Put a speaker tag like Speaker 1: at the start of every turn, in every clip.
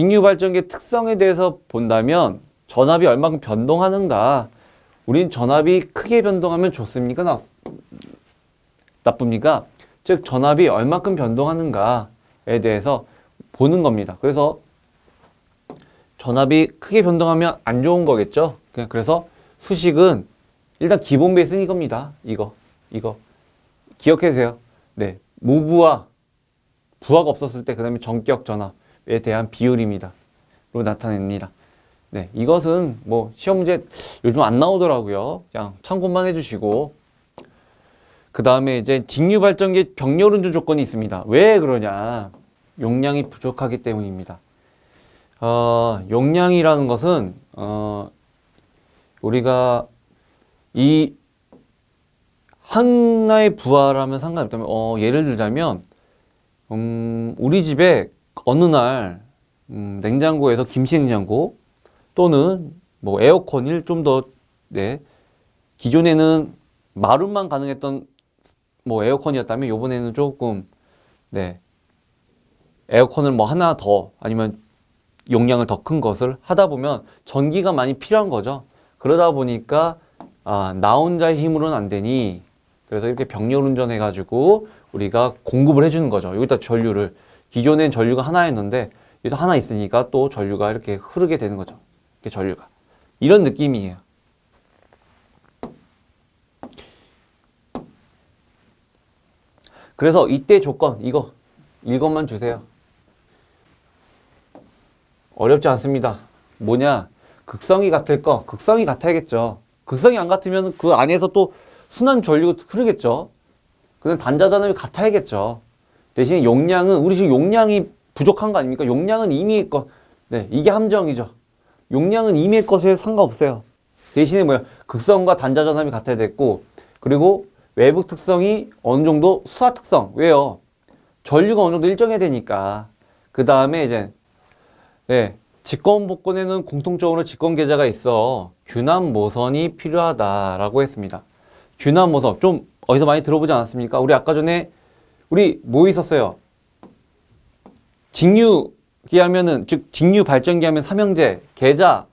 Speaker 1: 직류 발전기의 특성에 대해서 본다면 전압이 얼마큼 변동하는가. 우린 전압이 크게 변동하면 좋습니까? 나쁩니까? 즉 전압이 얼마큼 변동하는가에 대해서 보는 겁니다. 그래서 전압이 크게 변동하면 안 좋은 거겠죠. 그래서 수식은 일단 기본 베이스는 이겁니다. 이거 기억해 주세요. 네, 무부하, 부하가 없었을 때 그 다음에 전격 전압에 대한 비율입니다. 로 나타냅니다. 네, 이것은 뭐 시험 문제 요즘 안 나오더라고요. 그냥 참고만 해주시고, 그 다음에 이제 직류 발전기 병렬 운전 조건이 있습니다. 왜 그러냐? 용량이 부족하기 때문입니다. 용량이라는 것은 우리가 이 하나의 부하라면 상관없다면 예를 들자면 우리 집에 어느 날 냉장고에서 김치 냉장고 또는 뭐 에어컨을 좀 더 기존에는 마름만 가능했던 뭐 에어컨이었다면 요번에는 조금 에어컨을 뭐 하나 더 아니면 용량을 더 큰 것을 하다 보면 전기가 많이 필요한 거죠. 그러다 보니까 나 혼자의 힘으로는 안 되니 그래서 이렇게 병렬 운전해 가지고 우리가 공급을 해주는 거죠. 여기다 전류를, 기존엔 전류가 하나였는데 여기도 하나 있으니까 또 전류가 이렇게 흐르게 되는 거죠. 이렇게 전류가 이런 느낌이에요. 그래서 이때 조건 이것만 주세요. 어렵지 않습니다. 뭐냐? 극성이 같을 거, 극성이 같아야겠죠. 극성이 안 같으면 그 안에서 또 순환 전류가 흐르겠죠. 그냥 단자전압이 같아야겠죠. 대신 용량은, 우리 지금 용량이 부족한 거 아닙니까? 용량은 임의의 것. 네, 이게 함정이죠. 용량은 임의의 것에 상관없어요. 대신에 뭐야? 극성과 단자전압이 같아야 됐고, 그리고 외부 특성이 어느 정도 수하 특성. 왜요? 전류가 어느 정도 일정해야 되니까. 그 다음에 이제 직권 복권에는 공통적으로 직권 계좌가 있어 균합 모선이 필요하다라고 했습니다. 균합 모선 좀 어디서 많이 들어보지 않았습니까? 우리 아까 전에 우리 뭐 있었어요? 직류기 하면은 즉 직류 발전기 하면 삼형제, 계좌,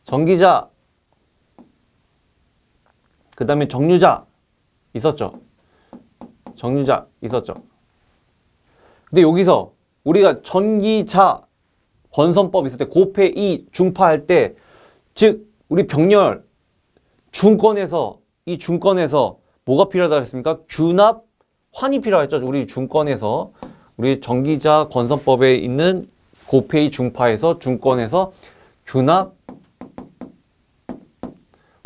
Speaker 1: 전기자, 그 다음에 정류자 있었죠. 정류자 있었죠. 근데 여기서 우리가 전기자 권선법 있을 때 고패 2 중파 할 때 즉 우리 병렬 중권에서 이 중권에서 뭐가 필요하다 그랬습니까? 균합 환이 필요했죠. 우리 중권에서 우리 전기자 권선법에 있는 고패 2 중파에서 중권에서 균합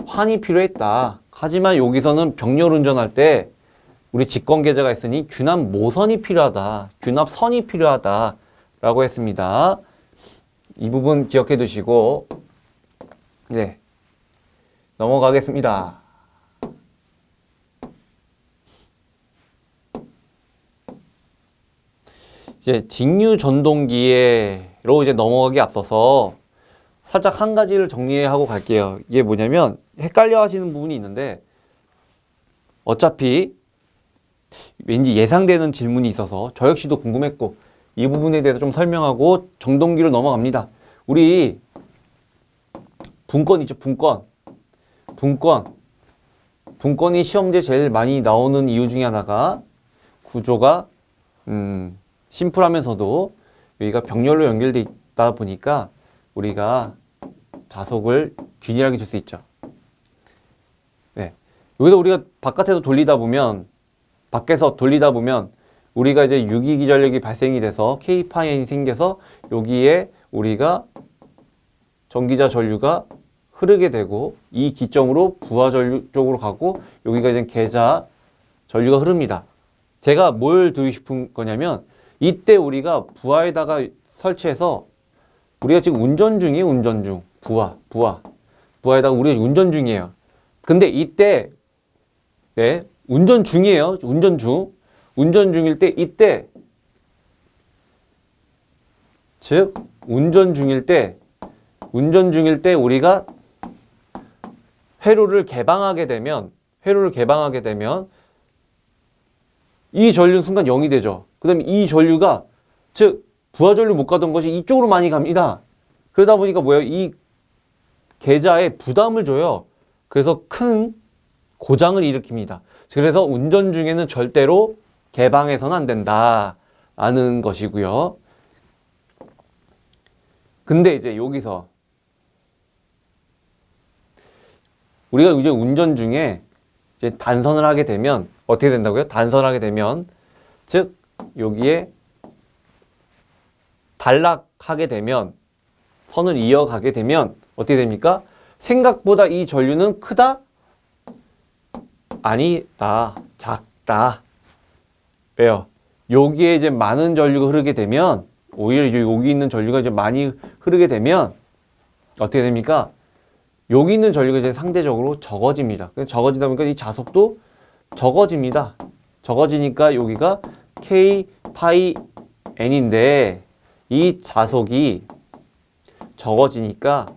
Speaker 1: 환이 필요했다. 하지만 여기서는 병렬 운전할 때 우리 직권 계좌가 있으니 균합 모선이 필요하다. 균합 선이 필요하다. 라고 했습니다. 이 부분 기억해 두시고, 넘어가겠습니다. 이제 직류 전동기로 이제 넘어가기 앞서서 살짝 한 가지를 정리하고 갈게요. 이게 뭐냐면 헷갈려 하시는 부분이 있는데 어차피 왠지 예상되는 질문이 있어서 저 역시도 궁금했고 이 부분에 대해서 좀 설명하고 전동기로 넘어갑니다. 우리 분권 있죠? 분권이 시험지에 제일 많이 나오는 이유 중에 하나가 구조가 심플하면서도 여기가 병렬로 연결돼 있다 보니까 우리가 자속을 균일하게 줄 수 있죠. 여기서 우리가 바깥에서 돌리다 보면 우리가 이제 유기기전력이 발생이 돼서 K파이N이 생겨서 여기에 우리가 전기자 전류가 흐르게 되고 이 기점으로 부하 전류 쪽으로 가고 여기가 이제 계좌 전류가 흐릅니다. 제가 뭘 드리고 싶은 거냐면 이때 우리가 부하에다가 설치해서 우리가 지금 운전 중이에요. 운전 중. 부하에다가 우리가 운전 중이에요. 근데 이때 운전 중이에요. 운전 중일 때 이때 즉 운전 중일 때 우리가 회로를 개방하게 되면 이 전류 순간 0이 되죠. 그 다음에 이 전류가 즉 부하전류 못 가던 것이 이쪽으로 많이 갑니다. 그러다 보니까 뭐예요? 이 계좌에 부담을 줘요. 그래서 큰 고장을 일으킵니다. 그래서 운전 중에는 절대로 개방해서는 안 된다라는 것이고요. 근데 이제 여기서 우리가 이제 운전 중에 이제 단선을 하게 되면 어떻게 된다고요? 단선하게 되면 즉 여기에 단락하게 되면 선을 이어가게 되면 어떻게 됩니까? 생각보다 이 전류는 크다? 아니다. 작다. 왜요? 여기에 이제 많은 전류가 흐르게 되면 오히려 여기 있는 전류가 이제 많이 흐르게 되면 어떻게 됩니까? 여기 있는 전류가 이제 상대적으로 적어집니다. 적어지다 보니까 이 자속도 적어집니다. 적어지니까 여기가 K 파이 N인데 이 자속이 적어지니까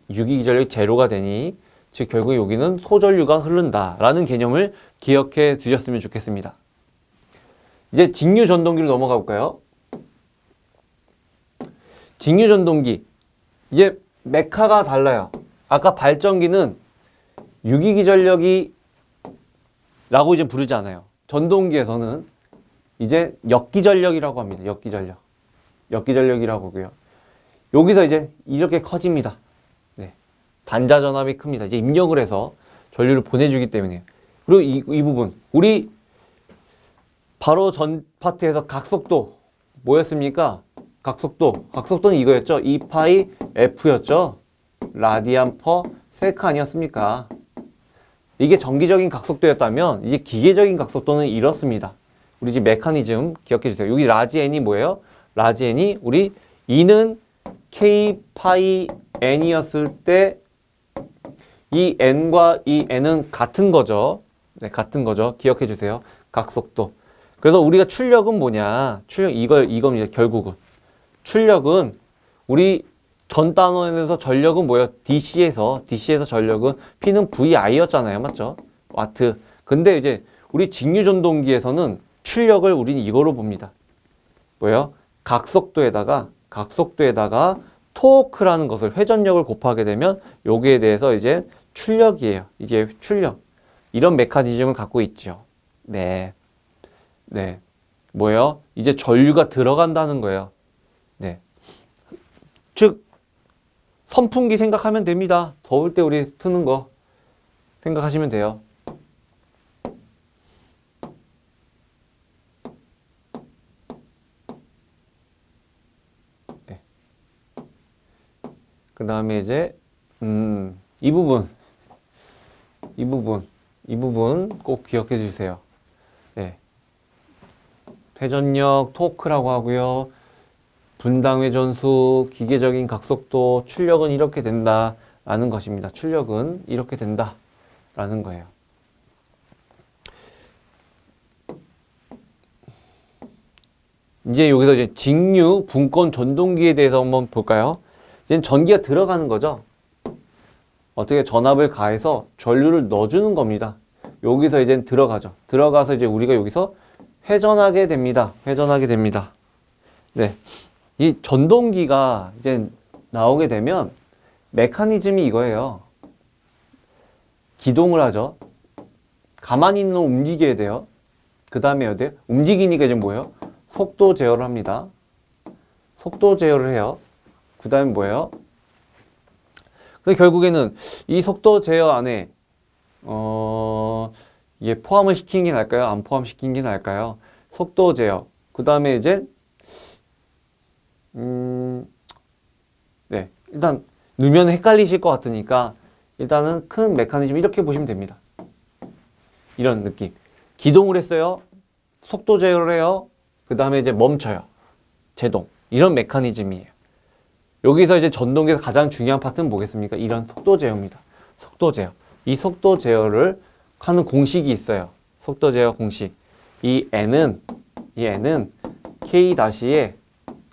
Speaker 1: 유기전력이 제로가 되니 즉 결국 여기는 소전류가 흐른다라는 개념을 기억해 두셨으면 좋겠습니다. 이제 직류전동기로 넘어가 볼까요? 직류전동기 이제 메카가 달라요. 아까 발전기는 유기기전력이 라고 이제 부르지 않아요. 전동기에서는 이제 역기전력이라고 합니다. 역기전력. 역기전력이라고 하고요. 여기서 이제 이렇게 커집니다. 네. 단자 전압이 큽니다. 이제 입력을 해서 전류를 보내주기 때문에. 그리고 이 부분. 우리 바로 전 파트에서 각속도 뭐였습니까? 각속도는 이거였죠. 2파이 F였죠. 라디안 퍼 세크 아니었습니까? 이게 정기적인 각속도였다면 이제 기계적인 각속도는 이렇습니다. 우리 지금 메커니즘 기억해 주세요. 여기 라지 n이 뭐예요? 라지 n이 우리 E는 K 파이 N이었을 때 이 N과 이 N은 같은 거죠. 네, 같은 거죠. 기억해 주세요. 각속도. 그래서 우리가 출력은 뭐냐? 출력 이겁니다. 결국은. 출력은 우리 전 단원에서 전력은 뭐예요? DC에서 전력은 P는 VI였잖아요. 맞죠? 와트. 근데 이제 우리 직류전동기에서는 출력을 우리는 이거로 봅니다. 뭐예요? 각속도에다가 토크라는 것을 회전력을 곱하게 되면 여기에 대해서 이제 출력이에요. 이게 출력. 이런 메커니즘을 갖고 있죠. 네. 네. 뭐예요? 이제 전류가 들어간다는 거예요. 네. 즉 선풍기 생각하면 됩니다. 더울 때 우리 트는 거 생각하시면 돼요. 네. 그 다음에 이제 이 부분 꼭 기억해 주세요. 네. 회전력 토크라고 하고요. 분당회전수, 기계적인 각속도, 출력은 이렇게 된다라는 것입니다. 출력은 이렇게 된다라는 거예요. 이제 여기서 이제 직류, 분권, 전동기에 대해서 한번 볼까요? 이제 전기가 들어가는 거죠. 어떻게 전압을 가해서 전류를 넣어주는 겁니다. 여기서 이제 들어가죠. 들어가서 이제 우리가 여기서 회전하게 됩니다. 네. 이 전동기가 이제 나오게 되면 메커니즘이 이거예요. 기동을 하죠. 가만히 있는 놈 움직여야 돼요. 그 다음에 어디 돼요? 움직이니까 이제 뭐예요? 속도 제어를 합니다. 속도 제어를 해요. 그 다음에 뭐예요? 그래서 결국에는 이 속도 제어 안에 이게 포함을 시키는 게 나을까요? 안 포함시키는 게 나을까요? 속도 제어. 그 다음에 이제 네, 일단 넣으면 헷갈리실 것 같으니까 일단은 큰 메커니즘 이렇게 보시면 됩니다. 이런 느낌. 기동을 했어요. 속도 제어를 해요. 그 다음에 이제 멈춰요. 제동. 이런 메커니즘이에요. 여기서 이제 전동기에서 가장 중요한 파트는 뭐겠습니까? 이런 속도 제어입니다. 속도 제어. 이 속도 제어를 하는 공식이 있어요. 속도 제어 공식. 이 N은 K-에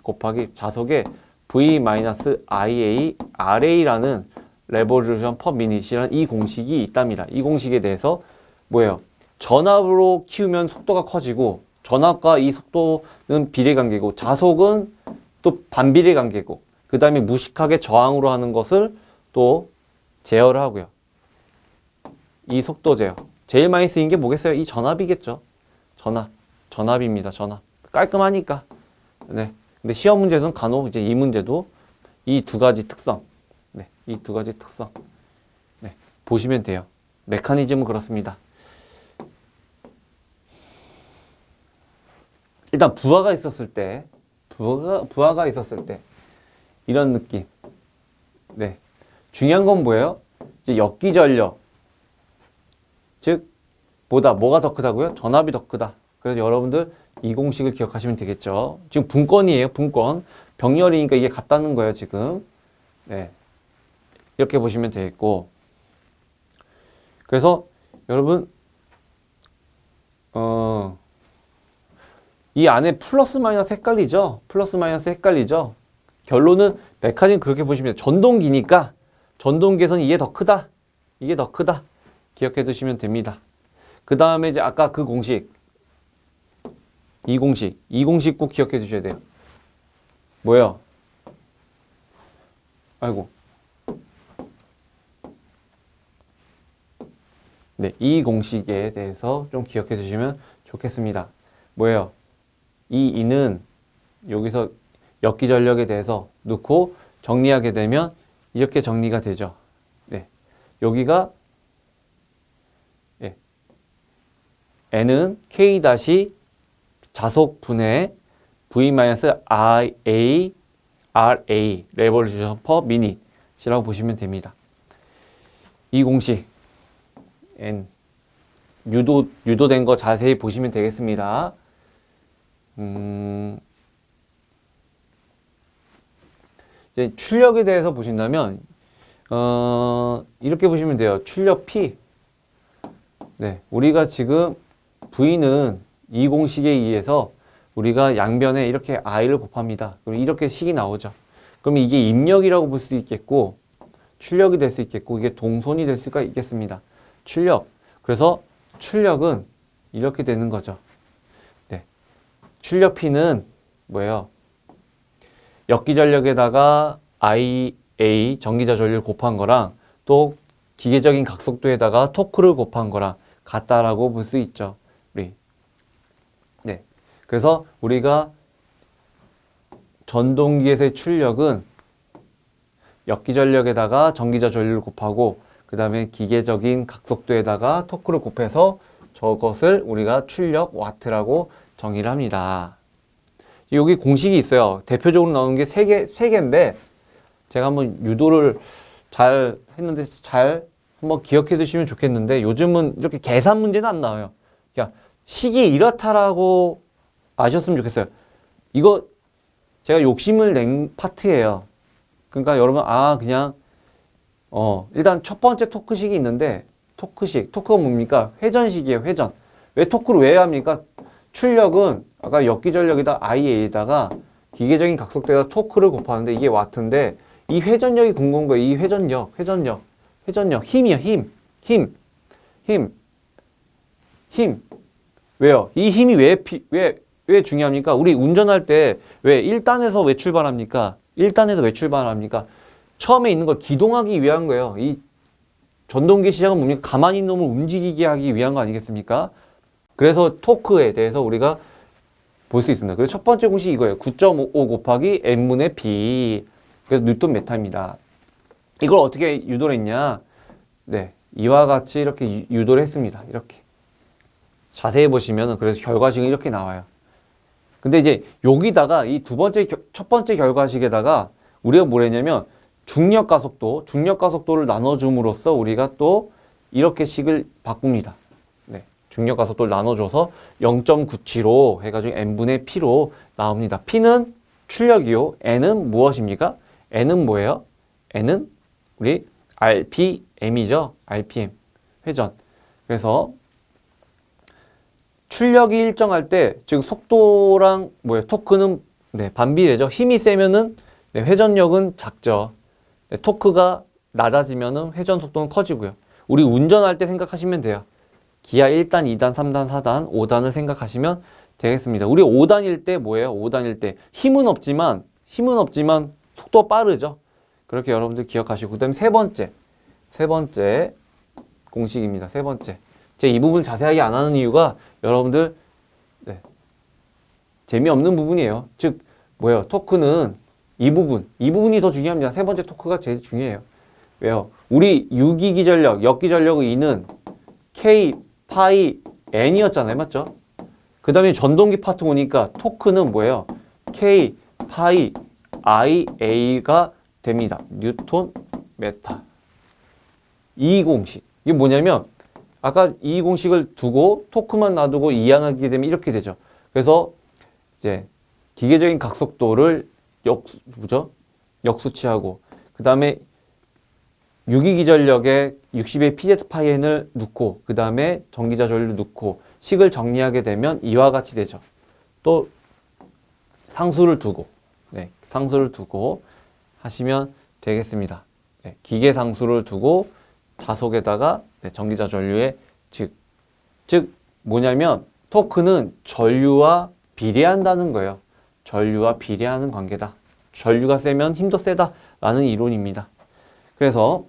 Speaker 1: 곱하기 자속의 V-IA RA라는 레볼루션 퍼 미닛이라는 이 공식이 있답니다. 이 공식에 대해서 뭐예요? 전압으로 키우면 속도가 커지고 전압과 이 속도는 비례관계고 자속은 또 반비례 관계고, 그 다음에 무식하게 저항으로 하는 것을 또 제어를 하고요. 이 속도 제어. 제일 많이 쓰인 게 뭐겠어요? 이 전압이겠죠. 전압입니다. 전압. 깔끔하니까. 네. 근데 시험 문제에서는 간혹 이제 이 문제도 이 두 가지 특성. 네. 이 두 가지 특성. 네. 보시면 돼요. 메커니즘은 그렇습니다. 일단 부하가 있었을 때, 부하가 있었을 때 이런 느낌. 네. 중요한 건 뭐예요? 이제 역기전력. 즉 뭐가 더 크다고요? 전압이 더 크다. 그래서 여러분들 이 공식을 기억하시면 되겠죠. 지금 분권이에요. 분권. 병렬이니까 이게 같다는 거예요. 지금. 네. 이렇게 보시면 되겠고. 그래서 여러분 이 안에 플러스 마이너스 헷갈리죠? 플러스 마이너스 헷갈리죠? 결론은 메커니즘 그렇게 보시면 돼요. 전동기니까 전동기에서는 이게 더 크다. 이게 더 크다. 기억해 두시면 됩니다. 그 다음에 이제 아까 그 공식, 이 공식 꼭 기억해 두셔야 돼요. 뭐예요? 아이고. 네, 이 공식에 대해서 좀 기억해 두시면 좋겠습니다. 뭐예요? 이 이는 여기서 역기전력에 대해서 넣고 정리하게 되면 이렇게 정리가 되죠. 네, 여기가 N은 K 다시 자속분의 V-RA 레볼루션 퍼 미닛이라고 보시면 됩니다. 이 공식 N 유도된 거 자세히 보시면 되겠습니다. 이제 출력에 대해서 보신다면 이렇게 보시면 돼요. 출력 P. 네, 우리가 지금 V는 이 공식에 의해서 우리가 양변에 이렇게 I를 곱합니다. 그럼 이렇게 식이 나오죠. 그럼 이게 입력이라고 볼 수 있겠고 출력이 될 수 있겠고 이게 동선이 될 수가 있겠습니다. 출력. 그래서 출력은 이렇게 되는 거죠. 네. 출력 P는 뭐예요? 역기전력에다가 IA 전기자 전류를 곱한 거랑 또 기계적인 각속도에다가 토크를 곱한 거랑 같다라고 볼 수 있죠. 우리. 네. 그래서 우리가 전동기에서의 출력은 역기전력에다가 전기자 전류를 곱하고 그 다음에 기계적인 각속도에다가 토크를 곱해서 저것을 우리가 출력 와트라고 정의를 합니다. 여기 공식이 있어요. 대표적으로 나오는 게 세 개인데 제가 한번 유도를 잘 했는데 잘 한번 기억해 두시면 좋겠는데 요즘은 이렇게 계산 문제는 안 나와요. 그냥 식이 이렇다라고 아셨으면 좋겠어요. 이거 제가 욕심을 낸 파트예요. 그러니까 여러분 그냥 일단 첫 번째 토크식이 있는데 토크가 뭡니까? 회전식이에요. 회전. 왜 토크를 왜 합니까? 출력은 아까 역기전력에다 IA에다가 기계적인 각속도에다 토크를 곱하는데 이게 와트인데 이 회전력이 궁금한 거예요. 이 회전력. 힘이요. 힘. 왜요? 이 힘이 왜 중요합니까? 우리 운전할 때 왜 1단에서 왜 출발합니까? 처음에 있는 걸 기동하기 위한 거예요. 이 전동기 시작은 뭡니까? 가만히 있는 놈을 움직이게 하기 위한 거 아니겠습니까? 그래서 토크에 대해서 우리가 볼 수 있습니다. 그래서 첫 번째 공식이 이거예요. 9.5 곱하기 N분의 B. 그래서 뉴턴 메타입니다. 이걸 어떻게 유도를 했냐? 네. 이와 같이 이렇게 유도를 했습니다. 이렇게. 자세히 보시면 그래서 결과식은 이렇게 나와요. 근데 이제 여기다가 이 첫 번째 결과식에다가 우리가 뭘 했냐면 중력 가속도를 나눠줌으로써 우리가 또 이렇게 식을 바꿉니다. 네. 중력 가속도를 나눠줘서 0.97로 해가지고 N분의 P로 나옵니다. P는 출력이요. N은 무엇입니까? N은 뭐예요? N은 우리 RPM이죠. RPM. 회전. 그래서 출력이 일정할 때, 즉 속도랑 토크는 반비례죠. 힘이 세면은 회전력은 작죠. 토크가 낮아지면은 회전 속도는 커지고요. 우리 운전할 때 생각하시면 돼요. 기아 1단, 2단, 3단, 4단, 5단을 생각하시면 되겠습니다. 우리 5단일 때 뭐예요? 5단일 때 힘은 없지만 힘은 없지만 속도 빠르죠. 그렇게 여러분들 기억하시고, 그 다음에 세 번째 공식입니다. 세 번째. 제가 이 부분 자세하게 안 하는 이유가 여러분들 네, 재미없는 부분이에요. 즉 뭐예요? 토크는 이 부분이 더 중요합니다. 세 번째 토크가 제일 중요해요. 왜요? 우리 유기기전력, 역기전력의 E는 K, 파이, N이었잖아요. 맞죠? 그 다음에 전동기 파트 오니까 토크는 뭐예요? K, 파이, I, A가 됩니다. 뉴턴, 메타. 이 공식. 이게 뭐냐면 아까 이 공식을 두고 토크만 놔두고 이항하게 되면 이렇게 되죠. 그래서 이제 기계적인 각속도를 역수치하고 그 다음에 유기기전력에 60의 PZ파이N을 넣고 그 다음에 전기자 전류를 넣고 식을 정리하게 되면 이와 같이 되죠. 또 상수를 두고 상수를 두고 하시면 되겠습니다. 기계 상수를 두고 자속에다가 전기자 전류의 즉 뭐냐면 토크는 전류와 비례한다는 거예요. 전류와 비례하는 관계다. 전류가 세면 힘도 세다라는 이론입니다. 그래서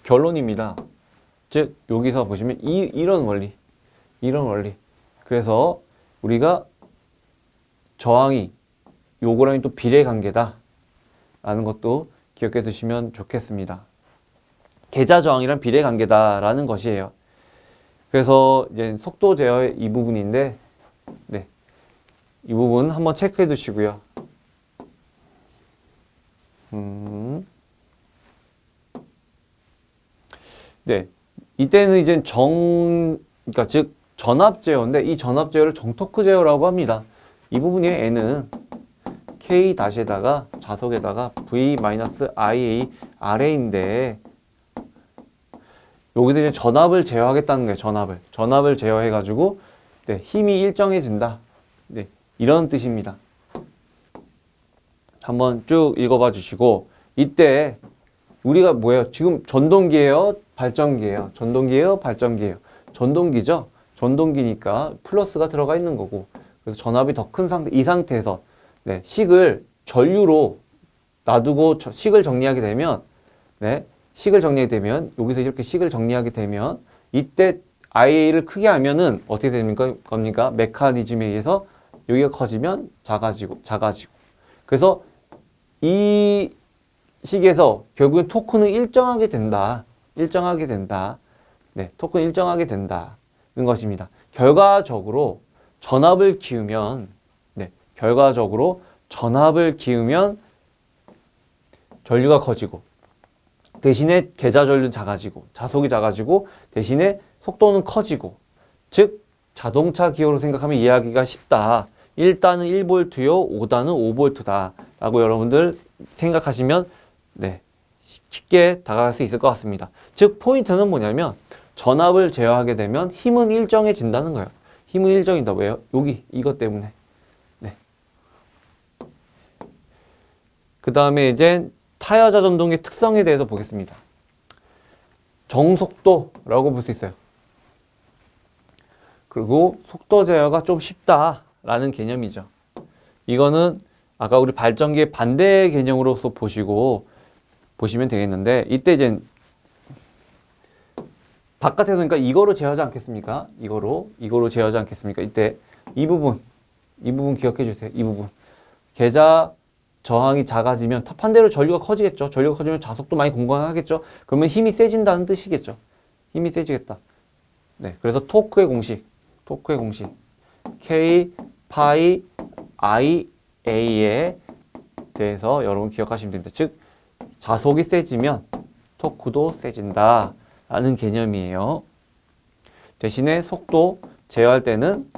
Speaker 1: 결론입니다. 즉 여기서 보시면 이런 원리. 그래서 우리가 저항이 요거랑 또 비례 관계다 라는 것도 기억해 두시면 좋겠습니다. 계자 저항이랑 비례 관계다라는 것이에요. 그래서 이제 속도 제어의 이 부분인데 이 부분 한번 체크해 두시고요. 이때는 이제 그러니까 즉 전압 제어인데 이 전압 제어를 정토크 제어라고 합니다. 이 부분이 N은 K-에다가 좌석에다가 V-IA RA인데 여기서 이제 전압을 제어하겠다는 거예요. 전압을 제어해가지고 힘이 일정해진다. 이런 뜻입니다. 한번 쭉 읽어봐 주시고 이때 우리가 뭐예요? 지금 전동기예요? 발전기예요? 발전기예요? 전동기죠? 전동기니까 플러스가 들어가 있는 거고 그래서 전압이 더 큰 상태, 이 상태에서 식을 전류로 놔두고 식을 정리하게 되면 여기서 이렇게 식을 정리하게 되면 이때 IA를 크게 하면은 어떻게 됩니까? 메커니즘에 의해서 여기가 커지면 작아지고 그래서 이 식에서 결국엔 토크는 일정하게 된다. 토크는 일정하게 된다는 것입니다. 결과적으로 전압을 기우면 전류가 커지고 대신에 계자 전류는 작아지고 자속이 작아지고 대신에 속도는 커지고 즉 자동차 기호로 생각하면 이해하기가 쉽다. 1단은 1V요, 5단은 5V다 라고 여러분들 생각하시면 쉽게 다가갈 수 있을 것 같습니다. 즉 포인트는 뭐냐면 전압을 제어하게 되면 힘은 일정해진다는 거예요. 힘은 일정이다. 왜요? 이것 때문에. 그 다음에 이제 타여자 전동의 특성에 대해서 보겠습니다. 정속도라고 볼 수 있어요. 그리고 속도 제어가 좀 쉽다라는 개념이죠. 이거는 아까 우리 발전기의 반대 개념으로서 보시면 되겠는데 이때 이제 바깥에서 그러니까 이거로 제어하지 않겠습니까? 이거로 제어하지 않겠습니까? 이때 이 부분 기억해 주세요. 이 부분 계자 저항이 작아지면 반대로 전류가 커지겠죠. 전류가 커지면 자속도 많이 공급하겠죠. 그러면 힘이 세진다는 뜻이겠죠. 힘이 세지겠다. 그래서 토크의 공식 K 파이 I A에 대해서 여러분 기억하시면 됩니다. 즉 자속이 세지면 토크도 세진다 라는 개념이에요. 대신에 속도 제어할 때는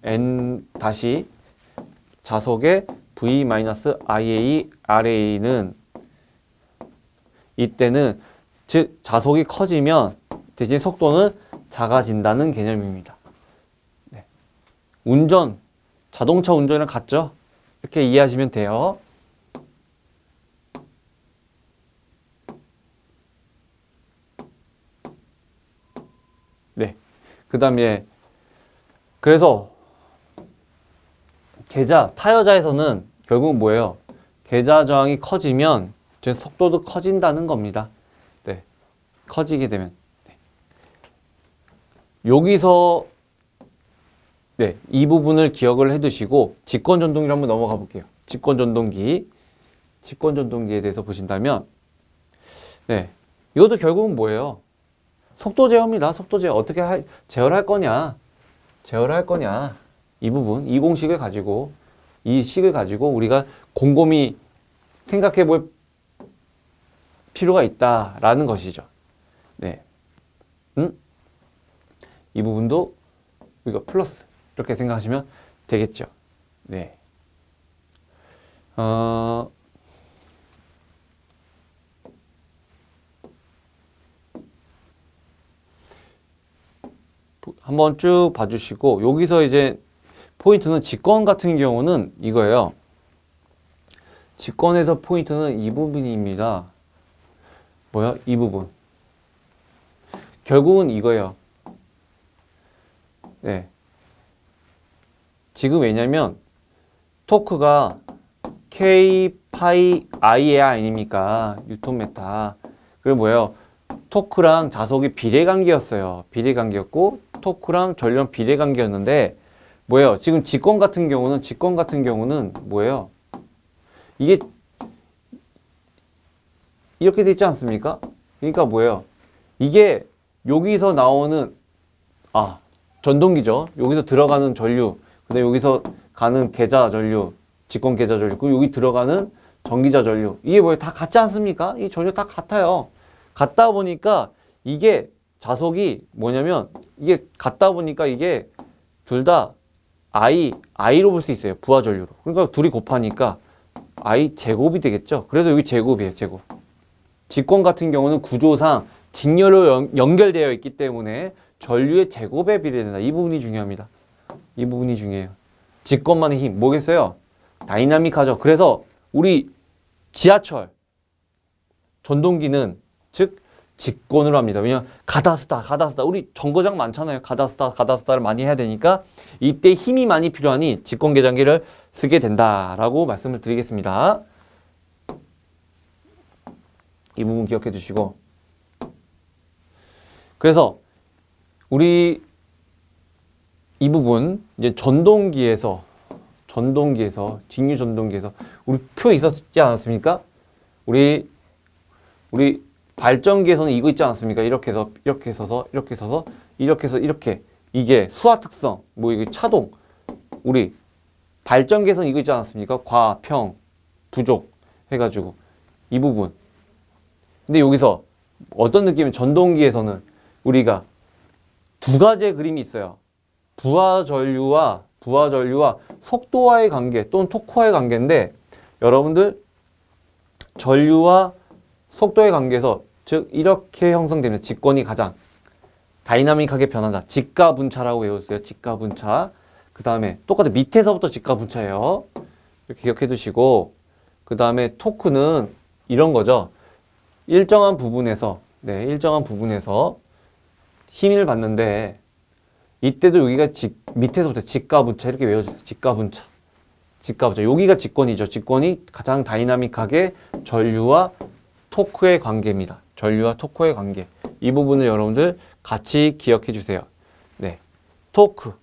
Speaker 1: N 다시 자속의 V-IA RA는 이때는 즉 자속이 커지면 대신 속도는 작아진다는 개념입니다. 자동차 운전이랑 같죠? 이렇게 이해하시면 돼요. 그 다음에 그래서 계자, 타여자에서는 결국 뭐예요? 계자 저항이 커지면 제 속도도 커진다는 겁니다. 네. 커지게 되면. 네. 여기서 네, 이 부분을 기억을 해 두시고 직권전동기로 한번 넘어가 볼게요. 직권전동기에 대해서 보신다면 네, 이것도 결국은 뭐예요? 속도 제어입니다. 속도 제어. 어떻게 제어를 할 거냐? 제어를 할 거냐? 이 부분, 이 공식을 가지고, 이 식을 가지고 우리가 곰곰이 생각해 볼 필요가 있다라는 것이죠. 네. 이 부분도 우리가 플러스 이렇게 생각하시면 되겠죠. 네. 한번 쭉 봐주시고 여기서 이제 포인트는 직권 같은 경우는 이거예요. 직권에서 포인트는 이 부분입니다. 뭐야? 이 부분. 결국은 이거예요. 네. 지금 왜냐면 토크가 K 파이 I의 아닙니까? 뉴턴 메타. 그리고 뭐예요? 토크랑 자속이 비례관계였어요. 비례관계였고 토크랑 전류랑 비례관계였는데 뭐예요? 지금 직권 같은 경우는 뭐예요? 이게 이렇게 돼 있지 않습니까? 그러니까 뭐예요? 이게 여기서 나오는 전동기죠. 여기서 들어가는 전류, 그다음에 여기서 가는 계자 전류, 직권 계자 전류, 그리고 여기 들어가는 전기자 전류. 이게 뭐예요? 다 같지 않습니까? 이 전류 다 같아요. 같다 보니까 이게 자속이 뭐냐면 이게 같다 보니까 이게 둘 다 I로 볼 수 있어요. 부하 전류로. 그러니까 둘이 곱하니까 I 제곱이 되겠죠. 그래서 여기 제곱이에요. 제곱. 직권 같은 경우는 구조상 직렬로 연결되어 있기 때문에 전류의 제곱에 비례된다. 이 부분이 중요합니다. 이 부분이 중요해요. 직권만의 힘 뭐겠어요? 다이나믹하죠. 그래서 우리 지하철 전동기는 즉 직권으로 합니다. 왜냐면 가다스다 우리 정거장 많잖아요. 가다스다를 많이 해야 되니까 이때 힘이 많이 필요하니 직권 계장기를 쓰게 된다라고 말씀을 드리겠습니다. 이 부분 기억해 두시고 그래서 우리 이 부분 이제 전동기에서 직류 전동기에서 우리 표 있었지 않았습니까? 우리 발전기에서는 이거 있지 않습니까? 이렇게 해서 이렇게 이게 수화 특성 뭐 이게 차동 우리 발전기에서는 이거 있지 않았습니까? 과, 평, 부족 해가지고 이 부분. 근데 여기서 어떤 느낌이면 전동기에서는 우리가 두 가지의 그림이 있어요. 부하 전류와 속도와의 관계 또는 토크와의 관계인데 여러분들 전류와 속도의 관계에서 즉 이렇게 형성되는 직권이 가장 다이나믹하게 변한다. 직가분차라고 외웠어요. 직가분차. 그 다음에 똑같아 밑에서부터 직가분차예요. 이렇게 기억해 두시고 그 다음에 토크는 이런 거죠. 일정한 부분에서 힘을 받는데 이때도 여기가 밑에서부터 직가분차 이렇게 외워주세요. 직가분차. 여기가 직권이죠. 직권이 가장 다이나믹하게 전류와 토크의 관계입니다. 전류와 토크의 관계. 이 부분을 여러분들 같이 기억해 주세요. 네. 토크.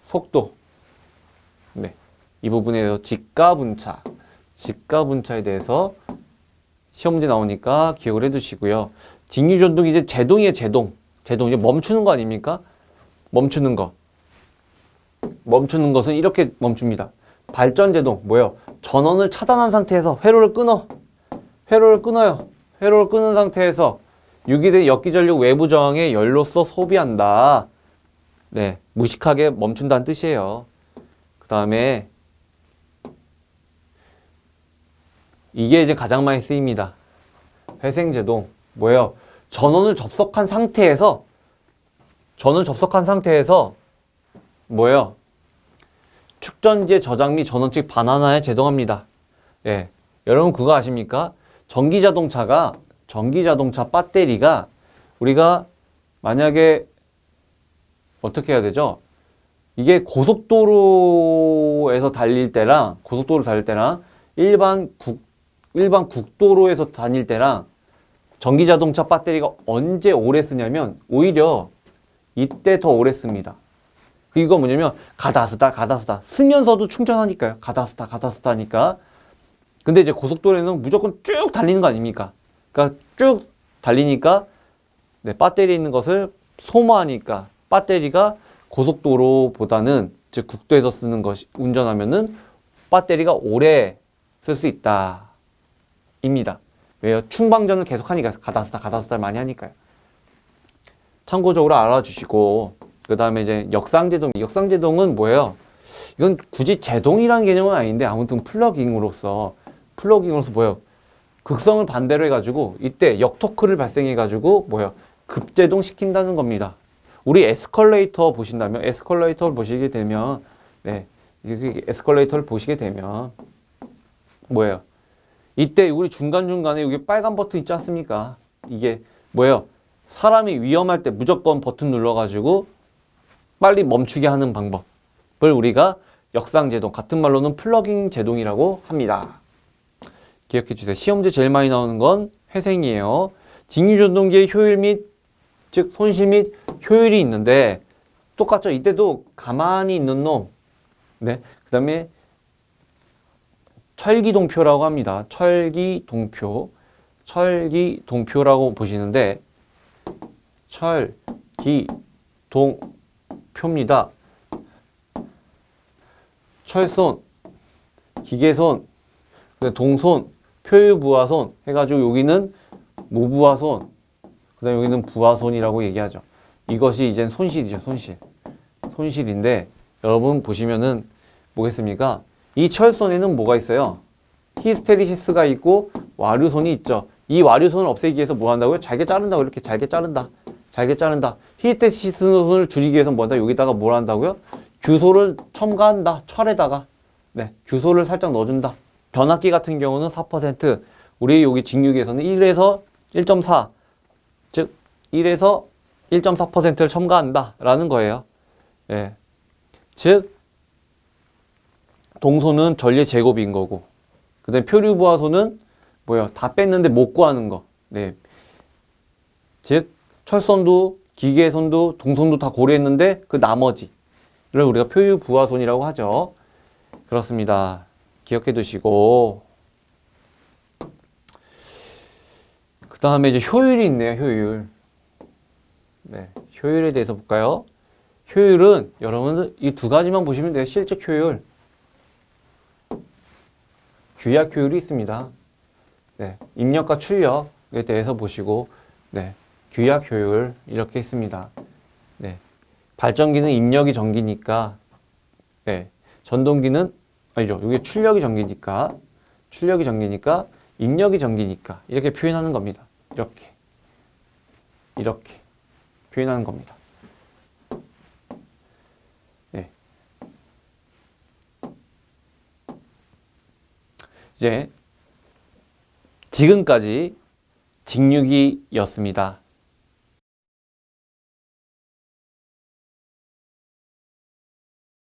Speaker 1: 속도. 네. 이 부분에 대해서 직가분차에 대해서 시험 문제 나오니까 기억을 해 두시고요. 직류전동이 이제 제동이에요. 제동 이제 멈추는 거 아닙니까? 멈추는 것은 이렇게 멈춥니다. 발전제동 뭐예요? 전원을 차단한 상태에서 회로를 끊어요. 회로를 끊은 상태에서 유기된 역기전력 외부 저항에 열로서 소비한다. 네, 무식하게 멈춘다는 뜻이에요. 그 다음에 이게 이제 가장 많이 쓰입니다. 회생제동 뭐예요? 전원을 접속한 상태에서 뭐예요? 축전지의 저장 및 전원 측 반환하에 제동합니다. 예, 여러분 그거 아십니까? 전기자동차 배터리가 우리가 만약에 어떻게 해야 되죠? 이게 고속도로에서 달릴 때랑 일반 국도로에서 다닐 때랑 전기자동차 배터리가 언제 오래 쓰냐면 오히려 이때 더 오래 씁니다. 이거 뭐냐면 가다쓰다 쓰면서도 충전하니까요. 가다쓰다 하니까. 근데 이제 고속도로에는 무조건 쭉 달리는 거 아닙니까? 그러니까 쭉 달리니까 네, 배터리 있는 것을 소모하니까 배터리가 고속도로보다는 즉 국도에서 쓰는 것이 운전하면은 배터리가 오래 쓸 수 있다. 입니다. 왜요? 충방전을 계속 하니까 가다쓰다 많이 하니까요. 참고적으로 알아주시고 그 다음에 이제 역상제동은 뭐예요? 이건 굳이 제동이라는 개념은 아닌데 아무튼 플러깅으로서 뭐예요? 극성을 반대로 해가지고 이때 역토크를 발생해가지고 뭐예요? 급제동 시킨다는 겁니다. 우리 에스컬레이터를 보시게 되면 네, 에스컬레이터를 보시게 되면 뭐예요? 이때 우리 중간중간에 여기 빨간 버튼 있지 않습니까? 이게 뭐예요? 사람이 위험할 때 무조건 버튼 눌러가지고 빨리 멈추게 하는 방법을 우리가 역상제동, 같은 말로는 플러깅 제동이라고 합니다. 기억해 주세요. 시험제 제일 많이 나오는 건 회생이에요. 직류전동기의 효율 즉 손실 및 효율이 있는데 똑같죠. 이때도 가만히 있는 놈. 네. 그 다음에 철기동표라고 합니다. 철기동표라고 보시는데 철기동표입니다. 철손, 기계손, 동손, 표유부하손 해가지고 여기는 무부하손, 그 다음에 여기는 부하손이라고 얘기하죠. 이것이 이제 손실이죠. 손실인데 여러분 보시면은 뭐겠습니까? 이 철손에는 뭐가 있어요? 히스테리시스가 있고 와류손이 있죠. 이 와류손을 없애기 위해서 뭐 한다고요? 잘게 자른다고. 이렇게 잘게 자른다. 히스테리시스를 줄이기 위해서 뭐 한다? 여기다가 뭘 한다고요? 규소를 첨가한다. 철에다가. 네, 규소를 살짝 넣어준다. 변압기 같은 경우는 4%, 우리 여기 직류기에서는 1에서 1.4, 즉 1에서 1.4%를 첨가한다 라는 거예요. 예. 즉 동소는 전류 제곱인 거고, 그 다음에 표류부하소는 뭐예요? 다 뺐는데 못 구하는 거. 네. 즉 철선도 기계손도 동손도 다 고려했는데 그 나머지를 우리가 표유부하손이라고 하죠. 그렇습니다. 기억해 두시고, 그 다음에 이제 효율이 있네요. 효율. 네, 효율에 대해서 볼까요? 효율은 여러분들 이 두 가지만 보시면 돼요. 실적 효율, 규약 효율이 있습니다. 네, 입력과 출력에 대해서 보시고, 네, 규약 효율 이렇게 있습니다. 네, 발전기는 입력이 전기니까, 네, 전동기는 아니죠. 이게 출력이 전기니까 입력이 전기니까 이렇게 표현하는 겁니다. 이렇게 표현하는 겁니다. 네. 이제 지금까지 직류기였습니다.